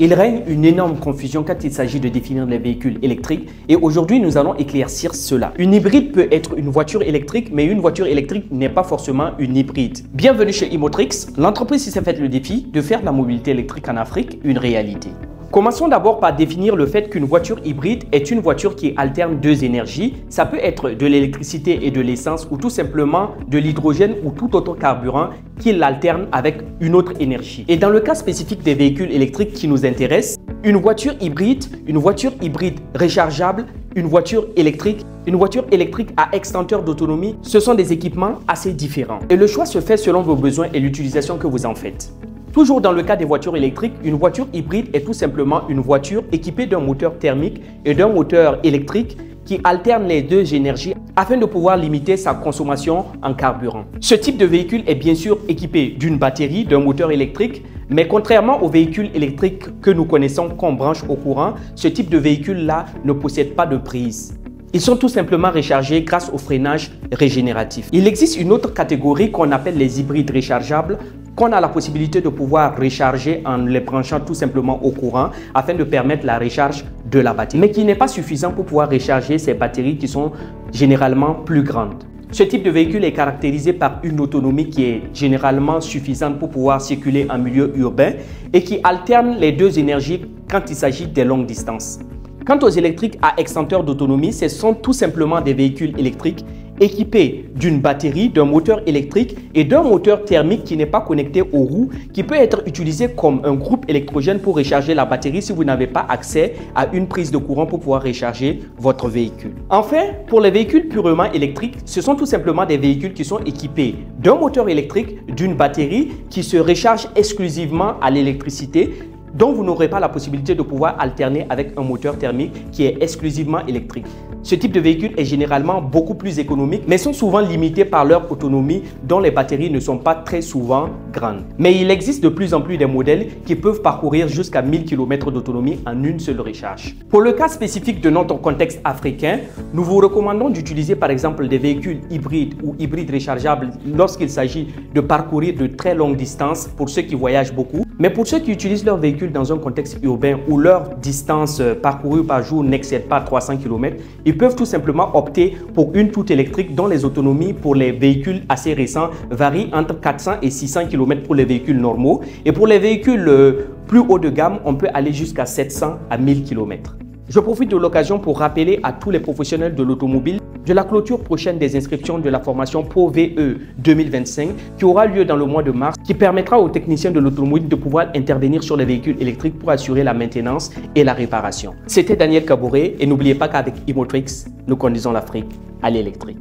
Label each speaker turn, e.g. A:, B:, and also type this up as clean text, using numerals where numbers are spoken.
A: Il règne une énorme confusion quand il s'agit de définir les véhicules électriques et aujourd'hui nous allons éclaircir cela. Une hybride peut être une voiture électrique, mais une voiture électrique n'est pas forcément une hybride. Bienvenue chez Imotrix, l'entreprise qui s'est faite le défi de faire de la mobilité électrique en Afrique une réalité. Commençons d'abord par définir le fait qu'une voiture hybride est une voiture qui alterne deux énergies. Ça peut être de l'électricité et de l'essence ou tout simplement de l'hydrogène ou tout autre carburant qui l'alterne avec une autre énergie. Et dans le cas spécifique des véhicules électriques qui nous intéressent, une voiture hybride rechargeable, une voiture électrique à extincteur d'autonomie, ce sont des équipements assez différents. Et le choix se fait selon vos besoins et l'utilisation que vous en faites. Toujours dans le cas des voitures électriques, une voiture hybride est tout simplement une voiture équipée d'un moteur thermique et d'un moteur électrique qui alterne les deux énergies afin de pouvoir limiter sa consommation en carburant. Ce type de véhicule est bien sûr équipé d'une batterie, d'un moteur électrique, mais contrairement aux véhicules électriques que nous connaissons qu'on branche au courant, ce type de véhicule-là ne possède pas de prise. Ils sont tout simplement rechargés grâce au freinage régénératif. Il existe une autre catégorie qu'on appelle les hybrides rechargeables, qu'on a la possibilité de pouvoir recharger en les branchant tout simplement au courant afin de permettre la recharge de la batterie, mais qui n'est pas suffisant pour pouvoir recharger ces batteries qui sont généralement plus grandes. Ce type de véhicule est caractérisé par une autonomie qui est généralement suffisante pour pouvoir circuler en milieu urbain et qui alterne les deux énergies quand il s'agit des longues distances. Quant aux électriques à extincteur d'autonomie, ce sont tout simplement des véhicules électriques équipés d'une batterie, d'un moteur électrique et d'un moteur thermique qui n'est pas connecté aux roues, qui peut être utilisé comme un groupe électrogène pour recharger la batterie si vous n'avez pas accès à une prise de courant pour pouvoir recharger votre véhicule. Enfin, pour les véhicules purement électriques, ce sont tout simplement des véhicules qui sont équipés d'un moteur électrique, d'une batterie qui se recharge exclusivement à l'électricité, dont vous n'aurez pas la possibilité de pouvoir alterner avec un moteur thermique qui est exclusivement électrique. Ce type de véhicule est généralement beaucoup plus économique, mais sont souvent limités par leur autonomie dont les batteries ne sont pas très souvent grandes. Mais il existe de plus en plus des modèles qui peuvent parcourir jusqu'à 1000 km d'autonomie en une seule recharge. Pour le cas spécifique de notre contexte africain, nous vous recommandons d'utiliser par exemple des véhicules hybrides ou hybrides rechargeables lorsqu'il s'agit de parcourir de très longues distances pour ceux qui voyagent beaucoup. Mais pour ceux qui utilisent leur véhicule dans un contexte urbain où leur distance parcourue par jour n'excède pas 300 km, ils peuvent tout simplement opter pour une toute électrique dont les autonomies pour les véhicules assez récents varient entre 400 et 600 km pour les véhicules normaux. Et pour les véhicules plus haut de gamme, on peut aller jusqu'à 700 à 1000 km. Je profite de l'occasion pour rappeler à tous les professionnels de l'automobile de la clôture prochaine des inscriptions de la formation ProVE 2025 qui aura lieu dans le mois de mars, qui permettra aux techniciens de l'automobile de pouvoir intervenir sur les véhicules électriques pour assurer la maintenance et la réparation. C'était Daniel Kabouré et n'oubliez pas qu'avec Imotrix, nous conduisons l'Afrique à l'électrique.